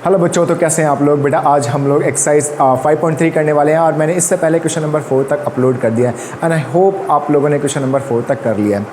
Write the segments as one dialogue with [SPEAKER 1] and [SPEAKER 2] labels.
[SPEAKER 1] Hello बच्चों, तो कैसे हैं आप लोग। बेटा आज हम लोग एक्सरसाइज 5.3 करने वाले हैं और मैंने इससे पहले क्वेश्चन नंबर 4 तक अपलोड कर दिया है एंड आई होप आप लोगों ने क्वेश्चन नंबर 4 तक कर लिया है।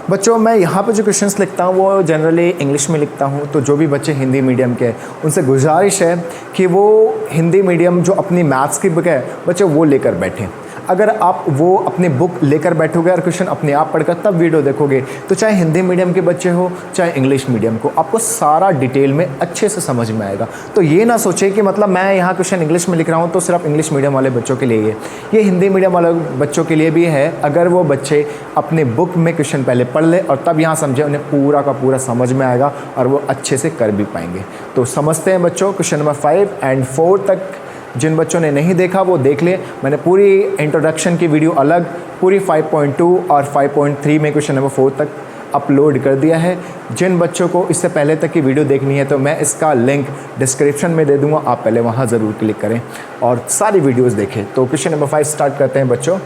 [SPEAKER 1] बच्चों मैं यहाँ पे जो क्वेश्चंस लिखता हूँ वो जनरली इंग्लिश में लिखता हूँ, तो जो भी बच्चे हिंदी मीडियम के उनसे गुजारिश है कि वो हिंदी मीडियम जो अपनी मैथ्स की बुक है बच्चों वो लेकर बैठें। अगर आप वो अपनी बुक लेकर बैठोगे और क्वेश्चन अपने आप पढ़कर तब वीडियो देखोगे तो चाहे हिंदी मीडियम के बच्चे हो चाहे इंग्लिश मीडियम को, आपको सारा डिटेल में अच्छे से समझ में आएगा। तो ये ना सोचे कि मतलब मैं यहाँ क्वेश्चन इंग्लिश में लिख रहा हूँ तो सिर्फ इंग्लिश मीडियम वाले बच्चों के लिए ये हिंदी मीडियम वाले बच्चों के लिए भी है। अगर वो बच्चे अपने बुक में क्वेश्चन पहले पढ़ ले और तब यहाँ समझे, उन्हें पूरा का पूरा समझ में आएगा और वो अच्छे से कर भी पाएंगे। तो समझते हैं बच्चों क्वेश्चन नंबर 5 एंड 4 तक। जिन बच्चों ने नहीं देखा वो देख ले, मैंने पूरी इंट्रोडक्शन की वीडियो अलग पूरी 5.2 और 5.3 में क्वेश्चन नंबर 4 तक अपलोड कर दिया है। जिन बच्चों को इससे पहले तक की वीडियो देखनी है तो मैं इसका लिंक डिस्क्रिप्शन में दे दूंगा, आप पहले वहाँ ज़रूर क्लिक करें और सारी वीडियोज़ देखें। तो क्वेश्चन नंबर 5 स्टार्ट करते हैं बच्चों।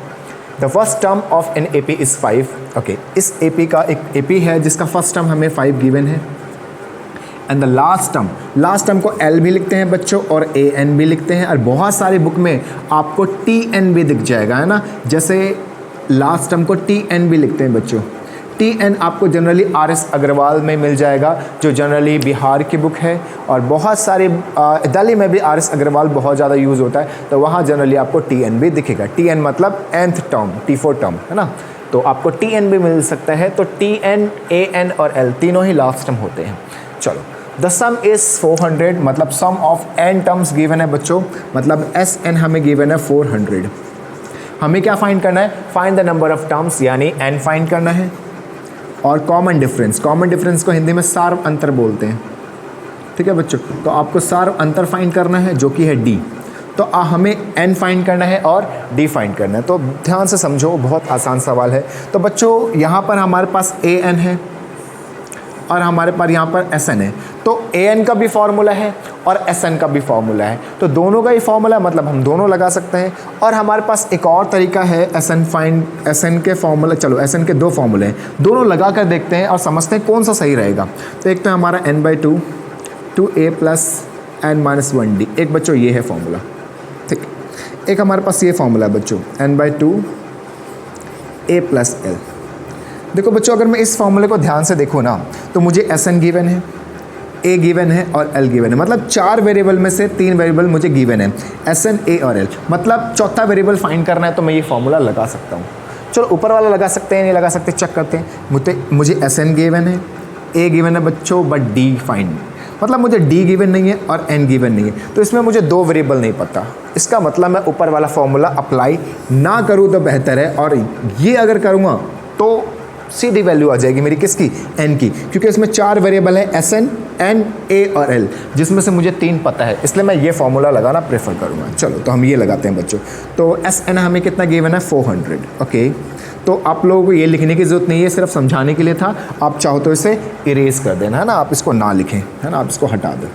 [SPEAKER 1] The first term of an AP is 5। Okay, इस AP का एक AP है जिसका फर्स्ट टर्म हमें 5 गिवन है एंड द लास्ट टर्म को L भी लिखते हैं बच्चों और AN भी लिखते हैं और बहुत सारी बुक में आपको TN भी दिख जाएगा, है ना। जैसे लास्ट टर्म को TN भी लिखते हैं बच्चों। TN आपको जनरली RS अग्रवाल में मिल जाएगा जो जनरली बिहार की बुक है, और बहुत सारे दिल्ली में भी RS अग्रवाल बहुत ज़्यादा यूज़ होता है तो वहाँ जनरली आपको TN भी दिखेगा। TN मतलब nth टर्म, T4 टर्म, है ना। तो आपको TN भी मिल सकता है। तो TN, AN और L तीनों ही लास्ट टर्म होते हैं। चलो, द सम इज़ 400 मतलब सम ऑफ n टर्म्स गिवन है बच्चों, मतलब SN हमें गिवन है 400। हमें क्या फाइंड करना है, find the number of terms यानी n फाइंड करना है। और कॉमन डिफरेंस को हिंदी में सार्व अंतर बोलते हैं, ठीक है बच्चों। तो आपको सार्व अंतर फाइंड करना है जो कि है D। तो हमें n फाइंड करना है और D फाइंड करना है। तो ध्यान से समझो, बहुत आसान सवाल है। तो बच्चों यहाँ पर हमारे पास AN है और हमारे पास यहाँ पर SN है। तो AN का भी फॉर्मूला है और SN का भी फॉर्मूला है, तो दोनों का ही फॉर्मूला मतलब हम दोनों लगा सकते हैं। और हमारे पास एक और तरीका है SN के फॉर्मूला। चलो SN के 2 फॉर्मूले हैं, दोनों लगा कर देखते हैं और समझते हैं कौन सा सही रहेगा। तो एक तो हमारा n/2 2a + n-1d, एक बच्चों ये है फॉर्मूला, ठीक। एक हमारे पास ये फॉर्मूला है बच्चों n/2 a + l। देखो बच्चों, अगर मैं इस फॉर्मूले को ध्यान से देखूँ ना तो मुझे SN गिवन है, A गिवन है और L गिवन है, मतलब 4 वेरिएबल में से 3 वेरिएबल मुझे गिवन है, SN, A और L। मतलब चौथा वेरिएबल फाइंड करना है तो मैं ये फॉर्मूला लगा सकता हूँ। चलो ऊपर वाला लगा सकते हैं, नहीं लगा सकते, चेक करते हैं। मुझे SN गिवन है, A गिवन है बच्चों, बट D फाइंड, मतलब मुझे D गिवन नहीं है और N गिवन नहीं है, तो इसमें मुझे 2 वेरिएबल नहीं पता। इसका मतलब मैं ऊपर वाला फॉर्मूला अप्लाई ना करूँ तो बेहतर है, और ये अगर करूँगा तो सीधी वैल्यू आ जाएगी मेरी, किसकी, n की, क्योंकि इसमें 4 वेरिएबल है SN, N, A और L, जिसमें से मुझे 3 पता है, इसलिए मैं ये फॉर्मूला लगाना प्रेफर करूँगा। चलो तो हम ये लगाते हैं बच्चों। तो SN हमें कितना गिवन है, 400। ओके, तो आप लोगों को ये लिखने की ज़रूरत नहीं है, सिर्फ समझाने के लिए था। आप चाहो तो इसे इरेज कर देना, है ना, आप इसको ना लिखें, है ना, आप इसको हटा दें,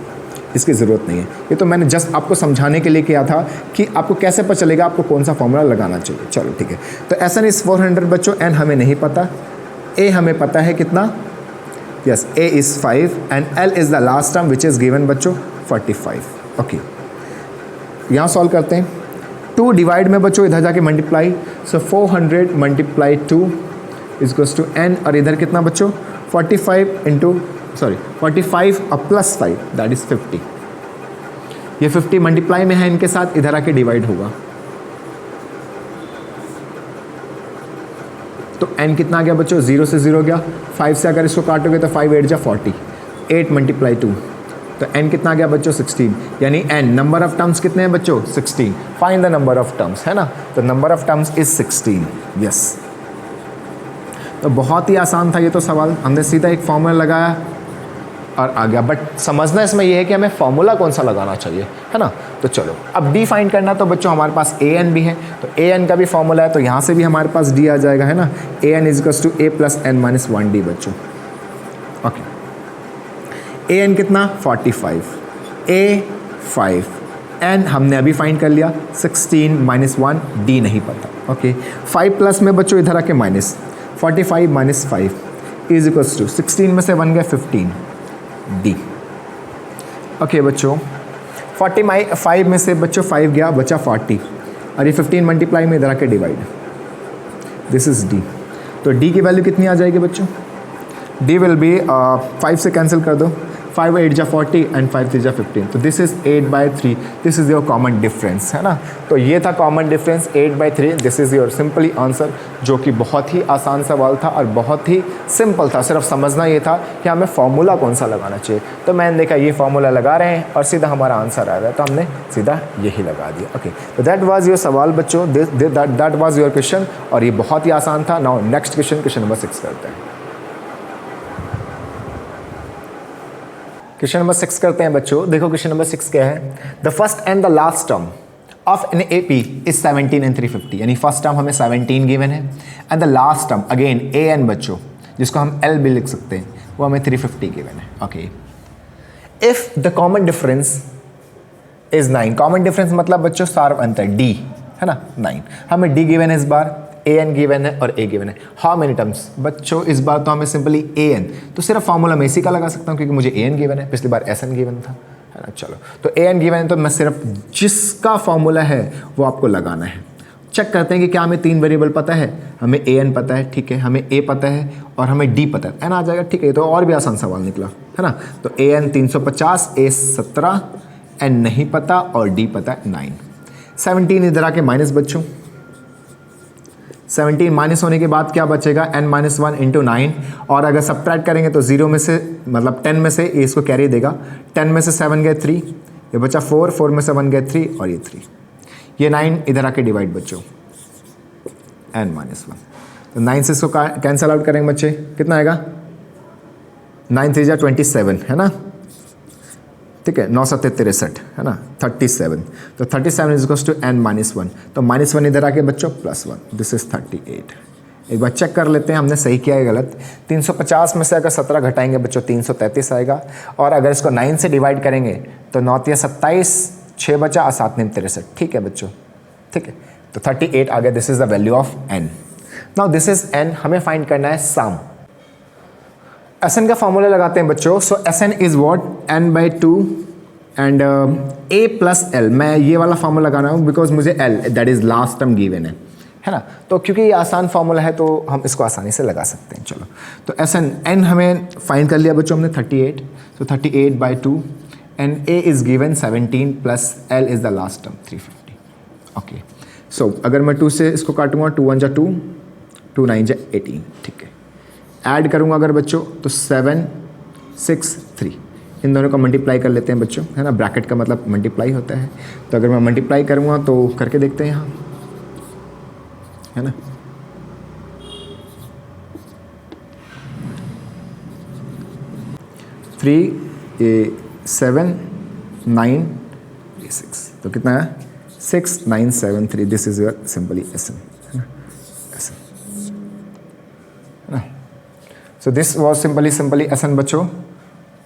[SPEAKER 1] इसकी ज़रूरत नहीं है। ये तो मैंने जस्ट आपको समझाने के लिए किया था कि आपको कैसे पता चलेगा आपको कौन सा फॉर्मूला लगाना चाहिए। चलो ठीक है, तो SN इज़ 400 बच्चों, N हमें नहीं पता, A हमें पता है कितना, yes A is 5 and L is the last term which is given बच्चों 45। ओके, यहाँ सॉल्व करते हैं। 2 डिवाइड में बच्चों इधर जाके multiply, so 400 × 2 is two N, और इधर कितना बच्चों 45 और +5 दैट इज़ 50। ये 50 मल्टीप्लाई में है इनके साथ, इधर आके डिवाइड होगा। तो n कितना आ गया बच्चों, 0 से 0 गया। 5 से अगर इसको काटोगे तो 5 8 जा 40, 8 × 2, तो n कितना आ गया बच्चों 16, यानी n नंबर ऑफ टर्म्स कितने हैं बच्चों 16। Find the number of terms, है ना, तो number of terms is 16। Yes, तो बहुत ही आसान था ये तो सवाल, हमने सीधा एक फॉर्मूला लगाया और आ गया। बट समझना इसमें यह है कि हमें फॉर्मूला कौन सा लगाना चाहिए, है ना। तो चलो अब D फाइंड करना, तो बच्चों हमारे पास AN भी है, तो AN का भी फॉर्मूला है, तो यहाँ से भी हमारे पास D आ जाएगा, है ना। AN = A + n-1d बच्चों। ओके, AN कितना 45, A 5, N हमने अभी फाइंड कर लिया 16 - 1, D नहीं पता। ओके, 5 प्लस में बच्चों इधर आके माइनस, 45 - 5 = 16 में से 1 गया 15, D। ओके बच्चों, 45 में से बच्चों 5 गया, बचा 40 और ये 15 मल्टीप्लाई में इधर आके डिवाइड, दिस इज डी। तो डी की वैल्यू कितनी आ जाएगी बच्चों? डी विल बी 5 से कैंसिल कर दो, 5 8 जा 40 एंड 5 3 जा 15, तो this is 8/3, this is your common difference, है ना। तो ये था common difference 8/3, this is your simply answer, जो कि बहुत ही आसान सवाल था और बहुत ही सिंपल था। सिर्फ समझना ये था कि हमें फॉर्मूला कौन सा लगाना चाहिए। तो मैंने देखा ये फॉर्मूला लगा रहे हैं और सीधा हमारा आंसर आ रहा है, तो हमने सीधा यही लगा दिया। ओके, तो दैट वाज योर सवाल बच्चों, दैट वाज योर क्वेश्चन, और ये बहुत ही आसान था। नाउ नेक्स्ट क्वेश्चन नंबर 6 करते हैं। क्वेश्चन नंबर 6 करते हैं बच्चों। देखो क्वेश्चन नंबर 6 क्या है, the first and the last term of an AP is 17 and 350, यानी फर्स्ट टर्म हमें 17 गिवन है and the last term again a n बच्चों, जिसको हम एल भी लिख सकते हैं, वो हमें 350 गिवन है। Okay, if the common difference is 9, common difference मतलब बच्चों सार अंतर डी, है ना, 9, हमें डी गिवन है इस बार, ए एन गिवन है और ए गिवन है। हाउ मेनी टर्म्स बच्चों, इस बार तो हमें सिंपली ए एन, तो सिर्फ फॉर्मूला मैं इसी का लगा सकता हूँ क्योंकि मुझे ए एन गिवन है, पिछली बार एस एन गिवन था, है ना। चलो, तो ए एन गिवन है तो मैं सिर्फ जिसका फॉर्मूला है वो आपको लगाना है। चेक करते हैं कि क्या हमें 3 वेरिएबल पता है, हमें ए एन पता है, ठीक है, हमें ए पता है और हमें डी पता है, एन आ जाएगा, ठीक है। तो और भी आसान सवाल निकला, है ना। तो ए एन 350, ए 17, एन नहीं पता और डी पता है 9। 17 इधर आके माइनस बच्चों, 17 माइनस होने के बाद क्या बचेगा, n - 1 इंटू 9, और अगर सब्ट्रैक्ट करेंगे तो 0 में से मतलब 10 में से ये इसको कैरी देगा, 10 में से 7 गए 3, ये बचा 4, 4 में से 1 गए 3 और ये 3, ये 9 इधर आके डिवाइड बच्चों n - 1, तो 9 से इसको कैंसल आउट करेंगे बच्चे, कितना आएगा, 9 3 जा 27, है ना, ठीक है, 9 7 63, है ना, 37, तो 37 इज इक्वल्स टू n - 1, तो -1 इधर आके बच्चों +1, दिस इज 38। एक बार चेक कर लेते हैं हमने सही किया है गलत। 350 में से अगर 17 घटाएंगे बच्चों 333 आएगा, और अगर इसको 9 से डिवाइड करेंगे तो 9 या 27, 6 बचा और 7 में 63, ठीक है बच्चों, ठीक है, तो 38 आ गया, this is the value of n। Now this is n, हमें फाइंड करना है सम। Sn का फॉर्मूला लगाते हैं बच्चों, सो Sn is what, n/2 and a plus l, मैं ये वाला फॉर्मूला लगा रहा हूँ बिकॉज मुझे l that is last term given है ना, तो क्योंकि ये आसान फॉर्मूला है तो हम इसको आसानी से लगा सकते हैं। चलो, तो Sn n हमें फाइंड कर लिया बच्चों हमने 38, तो 38/2 and a is given 17 plus l is the last term 350। Okay, so अगर मैं 2 से इसको काटूंगा, 2 1 जा 2, 2 9 जा 18, ठीक है, ऐड करूंगा अगर बच्चों तो 7 6 3, इन दोनों का मल्टीप्लाई कर लेते हैं बच्चों, है ना, ब्रैकेट का मतलब मल्टीप्लाई होता है, तो अगर मैं मल्टीप्लाई करूंगा तो करके देखते हैं यहाँ, है ना, 3 7 9 6, तो कितना है 6 9 7 3, this is your simply Sn, है ना, Sn, है ना। सो दिस वॉज सिंपली Sn बच्चों।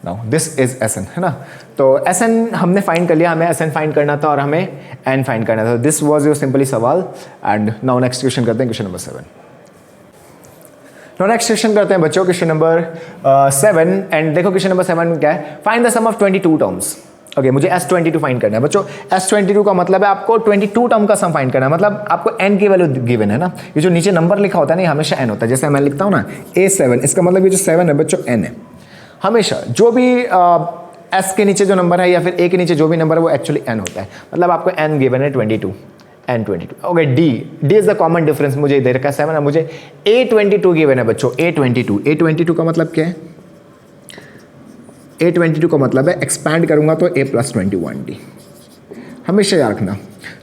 [SPEAKER 1] नाउ दिस इज Sn, है ना, तो Sn हमने फाइंड कर लिया, हमें Sn फाइंड करना था और हमें n फाइंड करना था। दिस वॉज योर सिंपली सवाल। एंड नाउ नेक्स्ट क्वेश्चन करते हैं, question number 7। Now next question करते हैं बच्चों, क्वेश्चन नंबर 7। एंड देखो क्वेश्चन नंबर 7 में क्या है, find the sum of 22 terms. Okay, मुझे S22 फाइंड करना है बच्चों। S22 का मतलब है आपको 22 टर्म का सम फाइंड करना है, मतलब आपको n की वैल्यू गिवन है ना, ये जो नीचे नंबर लिखा होता है ना, हमेशा n होता है। जैसे मैं लिखता हूँ ना A7, इसका मतलब ये जो 7 है बच्चों n है। हमेशा जो भी S के नीचे जो नंबर है या फिर A के नीचे जो भी नंबर है वो एक्चुअली n होता है, मतलब आपको n गिवन है 22, n22। Okay, D is the common difference, मुझे इधर का 7 है, मुझे A22 गिवन है बच्चों, A22 का मतलब क्या है, A22 का मतलब है एक्सपैंड करूंगा तो A + 21D। हमेशा याद रखना,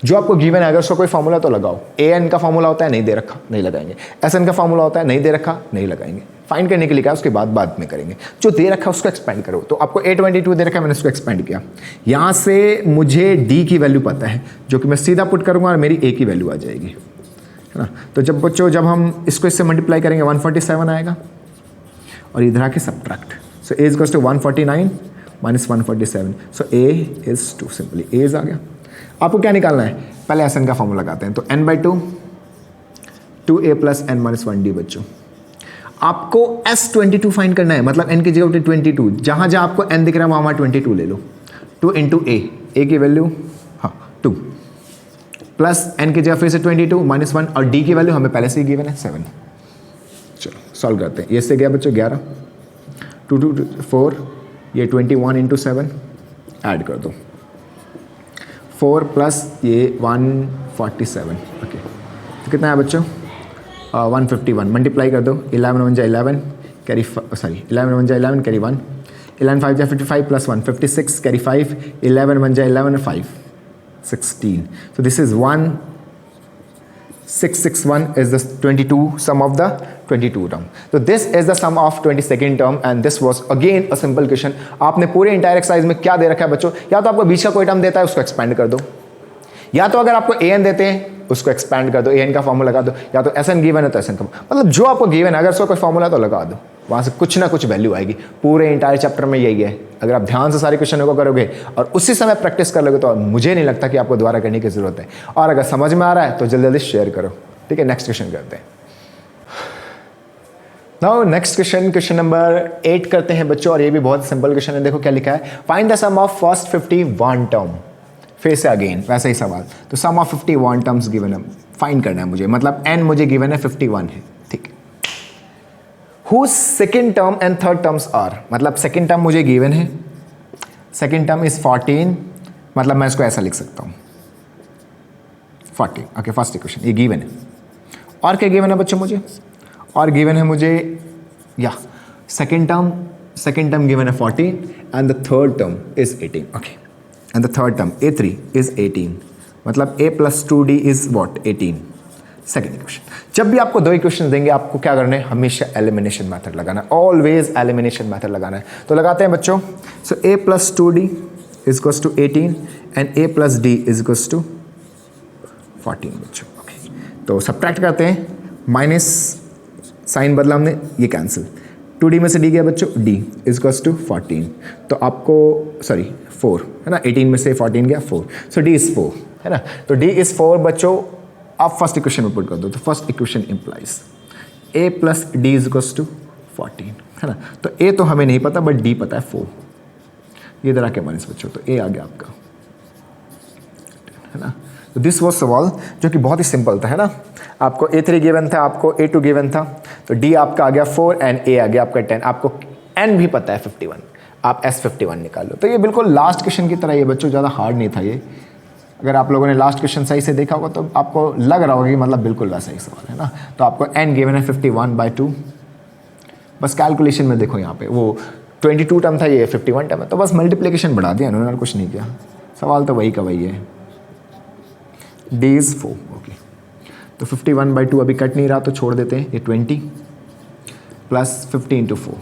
[SPEAKER 1] जो आपको गिवन है अगर उसका कोई फॉर्मूला तो लगाओ। AN का फॉर्मूला होता है, नहीं दे रखा नहीं लगाएंगे। SN का फॉर्मूला होता है, नहीं दे रखा नहीं लगाएंगे। फाइंड करने के लिए क्या, उसके बाद में करेंगे। जो दे रखा उसको एक्सपेंड करो, तो आपको A22 दे रखा है, मैंने उसको एक्सपेंड किया। यहाँ से मुझे D की वैल्यू पता है, जो कि मैं सीधा पुट करूँगा और मेरी A की वैल्यू आ जाएगी, है ना। तो जब बच्चों जब हम इसको इससे मल्टीप्लाई करेंगे 147 आएगा, और इधर आके subtract, so A is two 149 - 147, so A is 2, simply A is आ गया। आपको क्या निकालना है, पहले Sn का फॉर्मूला लगाते हैं, तो n/2 2A + n - 1D बच्चों। आपको S22 फाइंड करना है, मतलब n की जगह 22, जहाँ आपको n दिख रहा है वहाँ 22 ले लो, 2 × A ए की वैल्यू हाँ 2 प्लस एन की जगह फिर से 22 -1 और डी की वैल्यू हमें पहले से ही गिवन है 7। चलो सॉल्व करते हैं। ये से गया बच्चों 11, 2 2 4, ये 21 इंटू 7 ऐड कर दो 4 प्लस ये 147 ओके तो कितना है बच्चों 151 मल्टीप्लाई कर दो 11 1 जा 11 कैरी सॉरी 11 1 जा 11 कैरी 1 11 5 जा 55 प्लस 1 56 कैरी 5 11 1 जा 11 5 16 so this is 1661 is the 22 sum of the 22 term. So this is the sum of 22nd term and this was again a simple question. आपने पूरे इंटायर एक्सरसाइज में क्या दे रखा है बच्चों, या तो आपको बीच का कोई टर्म देता है उसको एक्सपेंड कर दो, या तो अगर आपको an देते हैं उसको एक्सपेंड कर दो, an का फॉर्मूला लगा दो, या तो SN गिवन है तो SN का मतलब जो आपको गिवन है अगर उसका कोई फॉर्मूला तो लगा दो, वहाँ से कुछ ना कुछ वैल्यू आएगी। पूरे इंटायर चैप्टर में यही है, अगर आप ध्यान से सारे क्वेश्चनों को करोगे और उसी समय प्रैक्टिस कर लोगे तो मुझे नहीं लगता कि आपको दोबारा करने की जरूरत है। और अगर समझ में आ रहा है तो जल्दी जल्दी शेयर करो, ठीक है। नेक्स्ट क्वेश्चन करते हैं। नाउ नेक्स्ट क्वेश्चन नंबर 8 करते हैं बच्चों, और ये भी बहुत सिंपल क्वेश्चन है। देखो क्या लिखा है, find the sum of first 51 term. फिर से अगेन वैसा ही सवाल, तो सम ऑफ 51 टर्म्स गिवन है, फाइंड करना है मुझे, मतलब n मुझे गिवन है 51 है, ठीक है। Whose second term and third terms are, मतलब सेकेंड टर्म मुझे गिवन है, सेकेंड टर्म इज 14, मतलब मैं इसको ऐसा लिख सकता हूँ 40 ओके। फर्स्ट इक्वेशन ये गिवन है, और क्या गिवन है बच्चों मुझे, और गिवन है मुझे या सेकेंड टर्म गिवन है 14 and the third term is 18 okay. And the third term A3 is 18, मतलब A plus 2D is what 18। Second equation, जब भी आपको दो इक्वेशन देंगे आपको क्या करना है, हमेशा एलिमिनेशन मेथड लगाना है, ऑलवेज एलिमिनेशन मेथड लगाना है। तो लगाते हैं बच्चों, so A plus 2D is equals to 18 and A plus D is equals to 14 बच्चों ओके। तो सब्ट्रैक्ट करते हैं, माइनस साइन बदला हमने, ये कैंसिल, 2D में से D गया बच्चों, D इज इक्वल्स टू 14, तो आपको सॉरी 4 है ना, 18 में से 14 गया 4, सो D इज 4 है ना, तो D इज 4 बच्चों। आप फर्स्ट इक्वेशन में पुट कर दो, तो first equation implies A plus D is equals to 14 है ना, तो A तो हमें नहीं पता बट D पता है 4, ये इधर आके माइनस बच्चों, तो A आ गया आपका है ना। तो दिस वॉज सवाल जो कि बहुत ही सिंपल था है ना, आपको A3 गिवन था, आपको A2 गिवन था, तो D आपका आ गया 4 एंड A आ गया आपका 10, आपको N भी पता है 51, आप S51 निकाल लो। तो ये बिल्कुल लास्ट क्वेश्चन की तरह ये बच्चों, ज़्यादा हार्ड नहीं था ये। अगर आप लोगों ने लास्ट क्वेश्चन सही से देखा होगा तो आपको लग रहा होगा कि मतलब बिल्कुल वैसा ही सवाल है ना। तो आपको N गिवन है 51/2, बस कैलकुलेशन में देखो यहाँ पे वो 22 टर्म था, ये 51 टर्म है, तो बस मल्टीप्लिकेशन बढ़ा दिया उन्होंने, कुछ नहीं किया। सवाल तो वही का वही है, D इज़ 4 ओके। तो 51/2 अभी कट नहीं रहा तो छोड़ देते हैं, ये 20 प्लस 50 इंटू 4,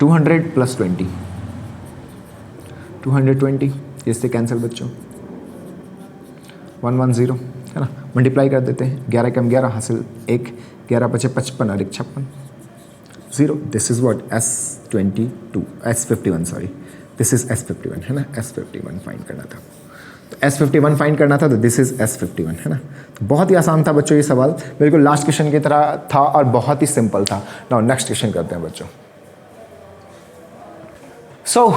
[SPEAKER 1] 200 प्लस 20, 220, इससे कैंसिल बच्चों, 110 है ना, मल्टीप्लाई कर देते हैं, 11 कम 11 हासिल 1, 11 पचे 55 और 1 56, 0। This is what S51 sorry, this is S51 है ना, S51 फाइंड करना था, तो S51 फाइंड करना था, तो दिस इज S51 है ना। तो बहुत ही आसान था बच्चों ये सवाल, बिल्कुल लास्ट क्वेश्चन की तरह था और बहुत ही सिंपल था। नाउ नेक्स्ट क्वेश्चन करते हैं बच्चों। सो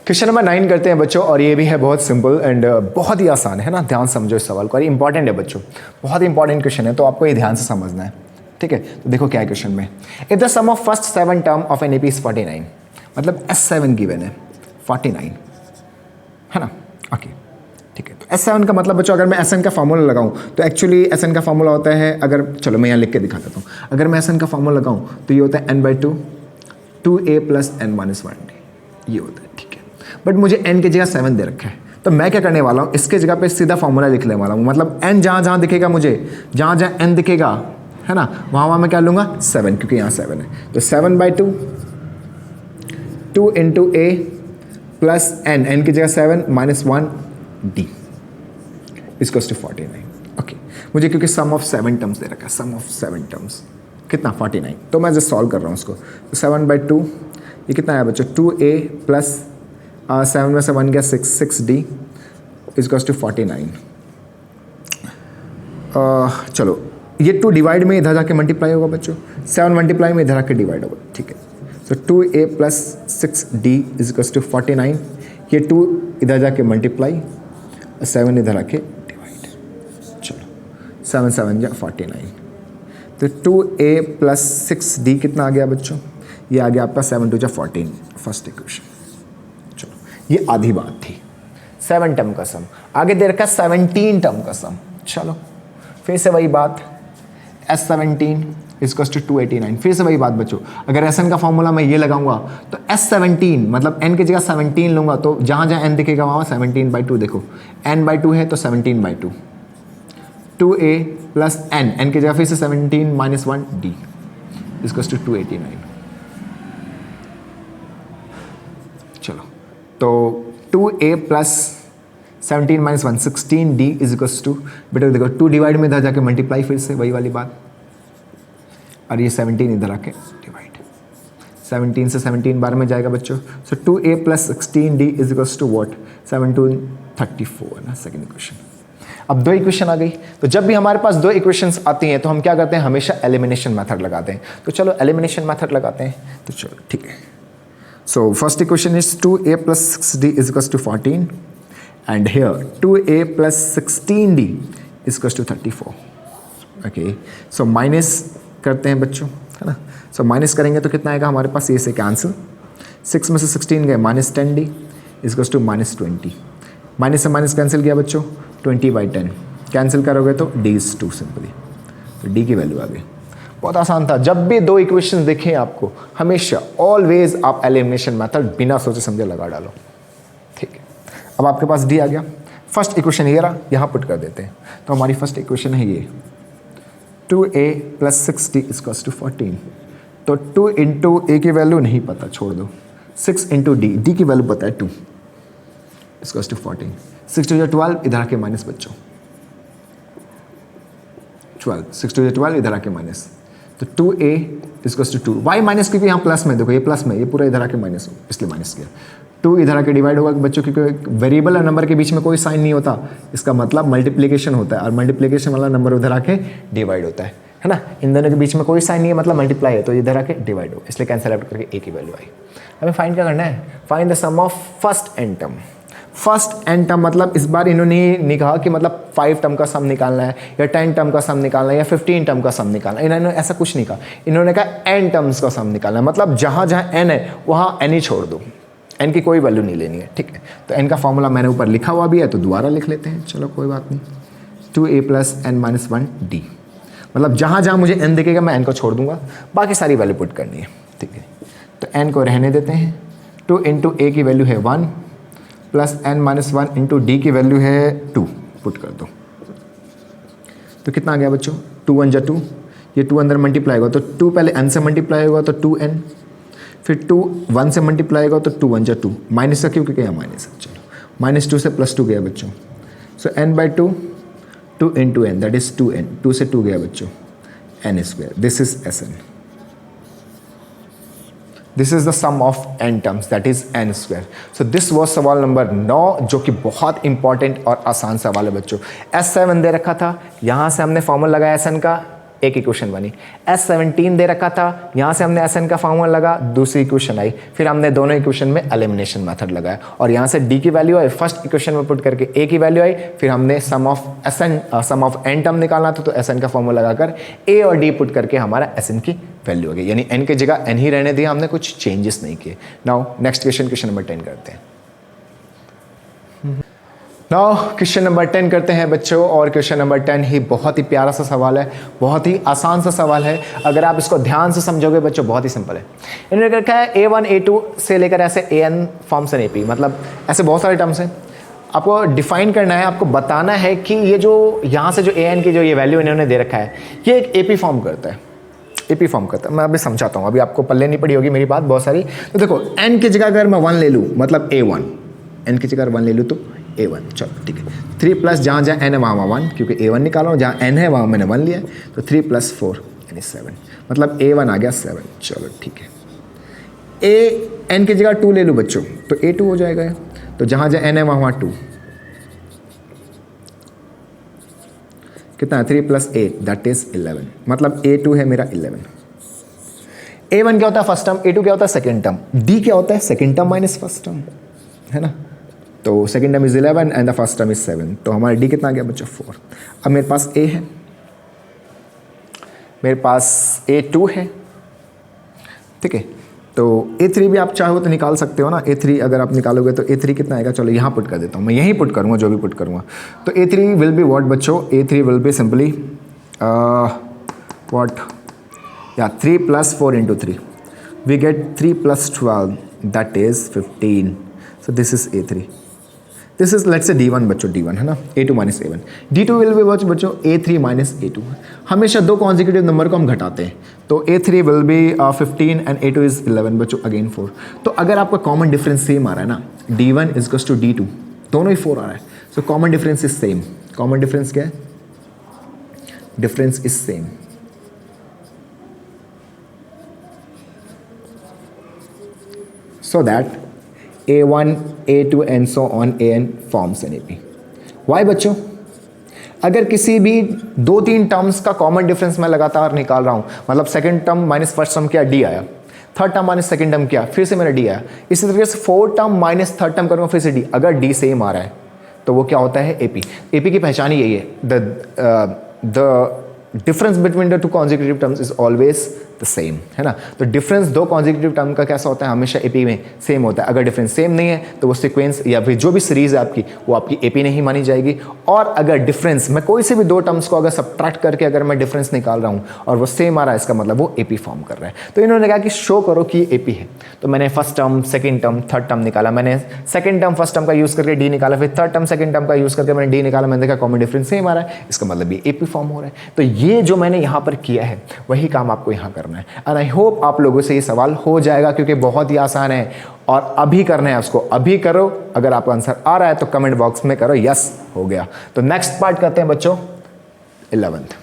[SPEAKER 1] क्वेश्चन नंबर 9 करते हैं बच्चों, और ये भी है बहुत सिंपल एंड बहुत ही आसान है ना, ध्यान समझो इस सवाल को, और इंपॉर्टेंट है बच्चों, बहुत इंपॉर्टेंट क्वेश्चन है, तो आपको ये ध्यान से समझना है, ठीक है। तो देखो क्या है क्वेश्चन में, if the sum of first 7 term of an AP is 49, मतलब S7 गिवन है 49 है ना ओके, ठीक है। तो S7 का मतलब बच्चों, अगर मैं SN का फॉर्मूला लगाऊं तो एक्चुअली SN का फॉर्मूला होता है, अगर चलो मैं यहाँ लिख के दिखा देता हूँ, अगर मैं SN का फॉर्मूला लगाऊं तो ये होता है n/2 2A प्लस n-1D, ये होता है, ठीक है। बट मुझे n की जगह 7 दे रखा है, तो मैं क्या करने वाला हूँ, इसके जगह पे सीधा फॉर्मूला लिख लेने वाला हूँ, मतलब n जहाँ दिखेगा मुझे, जहाँ n दिखेगा है ना, वहाँ मैं क्या लूँगा 7, क्योंकि यहाँ 7 है, तो 7/2 2 इंटू A प्लस n की जगह 7 -1D इक्वल्स टू 49 ओके। मुझे क्योंकि सम ऑफ 7 टर्म्स दे रखा है, सम ऑफ 7 टर्म्स कितना 49, तो मैं जस्ट सॉल्व कर रहा हूँ उसको, तो 7/2 ये कितना है बच्चों 2A प्लस 7 में से 1 गया 6D इक्वल्स टू 49। चलो ये 2 डिवाइड में इधर जाके मल्टीप्लाई होगा बच्चों, 7 मल्टीप्लाई में इधर आके डिवाइड होगा, ठीक है। तो 2A plus 6D equals to 49, ये 2 इधर जाके मल्टीप्लाई, 7 इधर आके डिवाइड। चलो 7 7 या 49, तो 2a प्लस 6d कितना आ गया बच्चों? ये आ गया आपका 7 2 जा 14, फर्स्ट इक्वेशन। चलो ये आधी बात थी, 7 टर्म का सम। आगे दे रखा 17 टर्म का सम। चलो फिर से वही बात, S17 इक्वल्स टू 289। फिर से वही बात बच्चों, अगर Sn का फॉर्मूला मैं ये लगाऊंगा तो S17 मतलब n की जगह 17 लूंगा, तो जहाँ जहाँ n दिखेगा वहाँ 17/2। देखो n/2 है तो 17/2, 2a प्लस n की जगह फिर से 17 - 1d इक्वल्स टू 289। चलो तो 2a plus 17 - 1 16d is equals to, बेटा देखो 2 डिवाइड में इधर जाके मल्टीप्लाई, फिर से वही वाली बात, और ये 17 इधर आके डिवाइड, 17 से 17 बार में जाएगा बच्चों। So 2a plus 16d is equals to what? 7 2 34 ना, सेकंड इक्वेशन। अब 2 इक्वेशन आ गई, तो जब भी हमारे पास 2 इक्वेशंस आती हैं तो हम क्या करते हैं? हमेशा एलिमिनेशन मेथड लगाते हैं। तो चलो एलिमिनेशन मेथड लगाते हैं, तो चलो ठीक है। So first equation is 2a plus 6d is equals to 14 and here 2a plus 16d is equals to 34। Okay, so minus करते हैं बच्चों, है ना। सो माइनस करेंगे तो कितना आएगा हमारे पास? ये से कैंसिल, 6 में से 16 गए -10d इक्वल्स टू -20। माइनस से माइनस कैंसिल किया बच्चों, 20/10 कैंसिल करोगे तो d इज 2 सिंपली, तो d की वैल्यू आ गई। बहुत आसान था। जब भी 2 इक्वेशन दिखें आपको, हमेशा ऑलवेज आप एलिमिनेशन मेथड बिना सोचे समझे लगा डालो, ठीक है। अब आपके पास d आ गया, फर्स्ट इक्वेशन ये रहा, यहाँ पुट कर देते हैं। तो हमारी फर्स्ट इक्वेशन है ये 2a plus 6d equals to 14। तो 2 इंटू a की वैल्यू नहीं पता, छोड़ दो, 6 इंटू d की वैल्यू पता है 2 इक्वल्स टू 14। 6 2 12 इधर आके माइनस बच्चों, 12 6 2 12 इधर आके माइनस, तो 2a equals to 2। Y minus क्योंकि यहाँ प्लस में, देखो ये प्लस में, ये पूरा इधर आके माइनस हो, इसलिए माइनस किया। 2 इधर आके डिवाइड होगा बच्चों, क्योंकि वेरिएबल और नंबर के बीच में कोई साइन नहीं होता, इसका मतलब मल्टीप्लिकेशन होता है, और मल्टीप्लिकेशन वाला नंबर उधर आके डिवाइड होता है ना। इन दोनों के बीच में कोई साइन नहीं है, मतलब मल्टीप्लाई है, तो इधर आके डिवाइड हो, इसलिए कैंसिल आउट करके a की वैल्यू आई। हमें फाइंड क्या करना है? Find the sum of first n term. First n term मतलब इस बार इन्होंने नहीं कहा कि मतलब 5 टर्म का सम निकालना है, या 10 टर्म का सम निकालना है, या 15 टर्म का सम निकालना है। इन्होंने ऐसा कुछ नहीं कहा, इन्होंने कहा n टर्म्स का सम निकालना है, मतलब जहाँ जहाँ n है वहाँ n ही छोड़ दो, n की कोई वैल्यू नहीं लेनी है, ठीक है। तो n का फॉर्मूला मैंने ऊपर लिखा हुआ भी है, तो दोबारा लिख लेते हैं, चलो कोई बात नहीं। 2a प्लस n - 1d, मतलब जहाँ जहाँ मुझे n दिखेगा मैं n को छोड़ दूंगा, बाकी सारी वैल्यू पुट करनी है, ठीक है। तो n को रहने देते हैं। 2 इंटू a की वैल्यू है 1 प्लस n - 1 इंटू d की वैल्यू है 2, पुट कर दो। तो कितना आ गया बच्चों? 2 1 जा 2, ये 2 अंदर मल्टीप्लाई होगा तो 2 पहले n से मल्टीप्लाई होगा तो 2n, फिर 2 1 से मल्टीप्लाई होगा तो 2 1 जा 2, माइनस का क्योंकि क्या माइनस है, चलो -2 से +2 गया बच्चों। So n/2 2 into n that is 2n, 2 से 2 गया बच्चों, n²। This is Sn, this is the sum of n terms that is n²। So this was सवाल नंबर 9, जो कि बहुत इंपॉर्टेंट और आसान सवाल है बच्चों। S7 दे रखा था, यहाँ से हमने फॉर्मूला लगाया Sn का, एक इक्वेशन बनी। S17 दे रखा था, यहाँ से हमने Sn का फॉर्मूला लगा, दूसरी इक्वेशन आई। फिर हमने दोनों इक्वेशन में एलिमिनेशन मेथड लगाया, और यहाँ से d की वैल्यू आई, फर्स्ट इक्वेशन में पुट करके a की वैल्यू आई। फिर हमने सम ऑफ n टर्म निकालना था, तो Sn का फॉर्मूला लगाकर a और d पुट करके हमारा Sn की वैल्यू हो गई, यानी n की जगह n ही रहने दिया, हमने कुछ चेंजेस नहीं किए। नाउ नेक्स्ट क्वेश्चन नंबर 10 करते हैं। नाउ क्वेश्चन नंबर 10 करते हैं बच्चों, और क्वेश्चन नंबर 10 ही बहुत ही प्यारा सा सवाल है, बहुत ही आसान सा सवाल है। अगर आप इसको ध्यान से समझोगे बच्चों, बहुत ही सिंपल है। इन्होंने रखा है A1 A2 से लेकर ऐसे AN फॉर्म्स एंड AP, मतलब ऐसे बहुत सारे टर्म्स हैं। आपको डिफाइन करना है, आपको बताना है कि ये जो यहाँ से जो AN की जो ये वैल्यू इन्होंने दे रखा है, ये एक AP फॉर्म करता है, AP फॉर्म करता है। मैं अभी समझाता हूँ, अभी आपको पल्ले नहीं पड़ी होगी मेरी बात बहुत सारी। तो देखो n की जगह अगर मैं 1 ले लूँ, मतलब A1, n की जगह 1 ले लूँ तो A1, चलो ठीक है। 3 प्लस जहाँ जहाँ n है वहाँ 1, क्योंकि A1 निकाला हूँ, जहाँ n है वहाँ मैंने 1 लिया, तो 3 + 4 यानी 7, मतलब A1 आ गया 7, चलो ठीक है। A n की जगह 2 ले लूँ बच्चों, तो A2 हो जाएगा, तो जहाँ जहाँ n है वहाँ 2, कितना 3 + 8 दैट इज 11, मतलब A2 है मेरा 11। A1 क्या होता है फर्स्ट टर्म, A2 क्या होता है सेकेंड टर्म, D क्या होता है second term minus first term, है ना। तो second term is 11 and the first term is 7, तो हमारा डी कितना आ गया बच्चों 4। अब मेरे पास ए है, मेरे पास A2 है, ठीक है। तो A3 भी आप चाहो तो निकाल सकते हो ना, A3 अगर आप निकालोगे तो A3 कितना आएगा, चलो यहाँ पुट कर देता हूँ, मैं यहीं पुट करूँगा जो भी पुट करूँगा। तो A3 विल बी व्हाट बच्चों, A3 will be simply what, या 3 + 4 × 3, we get 3 + 12 that is 15। So this is A3, this is let's say D1 बच्चों, D1 है ना, A2 - A1। D2 will be बच्चों A3 - A2। हमेशा दो कॉन्जिक्यूटिव नंबर को हम घटाते हैं, तो A3 will be 15 and A2 is 11 बच्चों, अगेन 4। तो अगर आपका कॉमन डिफरेंस सेम आ रहा है ना, D1 = D2, दोनों ही 4 आ रहा है, so common difference is same. Common difference क्या है, difference is same. So that A1, A2 and so on AN forms an AP। Why बच्चों, अगर किसी भी 2-3 टर्म्स का कॉमन डिफरेंस मैं लगातार निकाल रहा हूँ, मतलब second term minus first term क्या, D आया, third term minus second term क्या, फिर से मेरा D आया, इसी तरीके से fourth term minus third term करूँगा फिर से D, अगर D सेम आ रहा है तो वो क्या होता है, AP। AP की पहचान ही यही है, the difference between the 2 consecutive terms is always the same, है ना। तो डिफरेंस 2 कॉन्जिक्यूटिव टर्म का कैसा होता है, हमेशा एपी में सेम होता है। अगर डिफरेंस सेम नहीं है तो वो सीक्वेंस या फिर जो भी सीरीज है आपकी, वो आपकी एपी नहीं मानी जाएगी। और अगर डिफरेंस, मैं कोई से भी 2 टर्म्स को अगर सब्ट्रैक्ट करके अगर मैं डिफरेंस निकाल रहा हूँ और वो सेम आ रहा है, इसका मतलब वो एपी फॉर्म कर रहा है। तो इन्होंने कहा कि शो करो कि एपी है, तो मैंने first term, second term, third term निकाला, मैंने सेकेंड टर्म फर्स्ट टर्म का यूज करके डी निकाला, फिर थर्ड टर्म सेकेंड टर्म का यूज करके मैंने डी निकाला, मैंने देखा कॉमन डिफरेंस सेम आ रहा है, इसका मतलब ये एपी फॉर्म हो रहा है। तो ये जो मैंने यहाँ पर किया है वही काम आपको यहाँ करना है। एंड आई होप आप लोगों से ये सवाल हो जाएगा, क्योंकि बहुत ही आसान है और अभी करना है उसको, अभी करो। अगर आपका आंसर आ रहा है तो कमेंट बॉक्स में करो यस हो गया। तो नेक्स्ट पार्ट करते हैं बच्चों 11th।